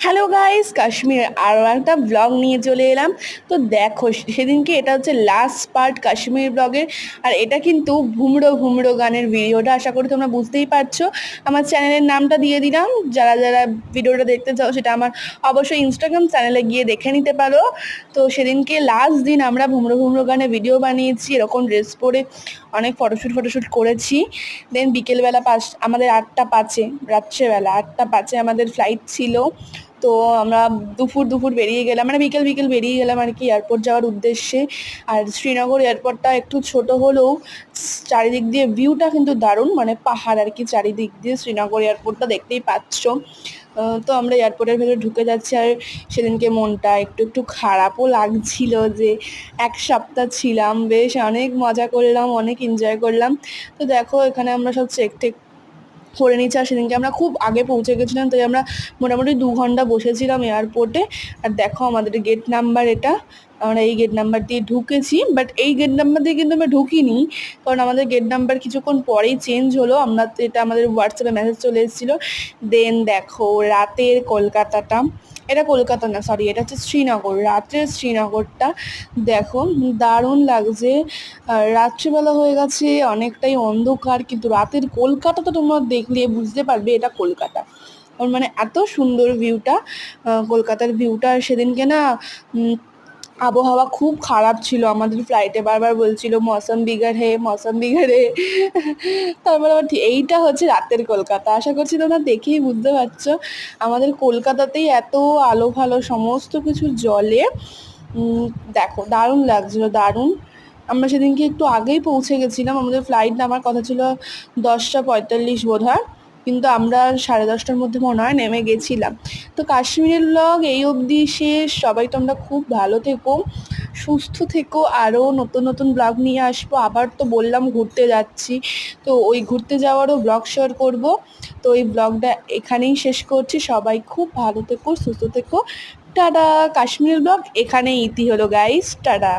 Hello guys, Kashmir আরও একটা blog নিয়ে চলে এলাম। তো দেখো, সেদিনকে এটা হচ্ছে লাস্ট পার্ট কাশ্মীর ব্লগের। আর এটা কিন্তু ভুমড়ো ভুমড়ো গানের ভিডিওটা, আশা করি তোমরা বুঝতেই পারছো। আমার চ্যানেলের নামটা দিয়ে দিলাম, যারা যারা ভিডিওটা দেখতে চাও সেটা আমার অবশ্যই ইনস্টাগ্রাম চ্যানেলে গিয়ে দেখে নিতে পারো। তো সেদিনকে লাস্ট দিন আমরা ভুমড়ো ভুমড়ো গানে ভিডিও বানিয়েছি, এরকম ড্রেস পরে অনেক ফটোশ্যুট করেছি। দেন বিকেলবেলা আমাদের 8টা 5-এ, রাত্রেবেলা 8টা 5-এ আমাদের ফ্লাইট ছিল। তো আমরা দুপুর বেরিয়ে গেলাম, মানে বিকেল বিকেল বেরিয়ে গেলাম আর কি, এয়ারপোর্ট যাওয়ার উদ্দেশ্যে। আর শ্রীনগর এয়ারপোর্টটা একটু ছোট হলেও চারিদিক দিয়ে ভিউটা কিন্তু দারুণ, মানে পাহাড় আর কি চারিদিক দিয়ে। শ্রীনগর এয়ারপোর্টটা দেখতেই পাচ্ছ। তো আমরা এয়ারপোর্টের ভেতরে ঢুকে যাচ্ছি। আর সেদিনকে মনটা একটু একটু খারাপও লাগছিল যে 1 সপ্তাহ ছিলাম, বেশ অনেক মজা করলাম, অনেক এনজয় করলাম। তো দেখো, এখানে আমরা সব চেক টেক করে নিচ্ছি। আর সেদিনকে আমরা খুব আগে পৌঁছে গেছিলাম, তাই আমরা মোটামুটি 2 ঘন্টা বসেছিলাম এয়ারপোর্টে। আর দেখো আমাদের গেট নাম্বার এটা, আমরা এই গেট নাম্বার দিয়ে ঢুকেছি। বাট এই গেট নাম্বার দিয়ে কিন্তু আমরা ঢুকিনি, কারণ আমাদের গেট নাম্বার কিছুক্ষণ পরেই চেঞ্জ হলো। আমরা তো, এটা আমাদের হোয়াটসঅ্যাপে মেসেজ চলে এসেছিলো। দেন দেখো রাতের কলকাতাটা, এটা কলকাতা না, সরি, এটা হচ্ছে শ্রীনগর। রাত্রের শ্রীনগরটা দেখো, দারুণ লাগছে। আর রাত্রিবেলা হয়ে গেছে, অনেকটাই অন্ধকার, কিন্তু রাতের কলকাতাটা তোমরা দেখলে বুঝতে পারবে এটা কলকাতা। আর মানে এত সুন্দর ভিউটা, কলকাতার ভিউটা। আর সেদিনকে না আবহাওয়া খুব খারাপ ছিল, আমাদের ফ্লাইটে বারবার বলছিল মৌসম বিগড় হে, মৌসম বিগড় হে। তারপর আবার এইটা হচ্ছে রাতের কলকাতা। আশা করছি তোমরা দেখেই বুঝতে পারছো আমাদের কলকাতাতেই এত আলো ভালো সমস্ত কিছু জলে। দেখো দারুণ লাগছিল, দারুণ। আমরা সেদিনকে একটু আগেই পৌঁছে গেছিলাম, আমাদের ফ্লাইট নামার কথা ছিল 10টা 45 বোধ হয়, কিন্তু আমরা 10:30টার মধ্যে মনে হয় নেমে গেছিলাম। তো কাশ্মীরের ব্লগ এই অবধি শেষ। সবাই তোমরা খুব ভালো থেকো, সুস্থ থেকো। আরও নতুন নতুন ব্লগ নিয়ে আসবো। আবার তো বললাম ঘুরতে যাচ্ছি, তো ওই ঘুরতে যাওয়ারও ব্লগ শেয়ার করব। তো এই ব্লগটা এখানেই শেষ করছি। সবাই খুব ভালো থেকো, সুস্থ থেকো। টাটা। কাশ্মীর ব্লগ এখানেই ইতি হলো গাইস, টাটা।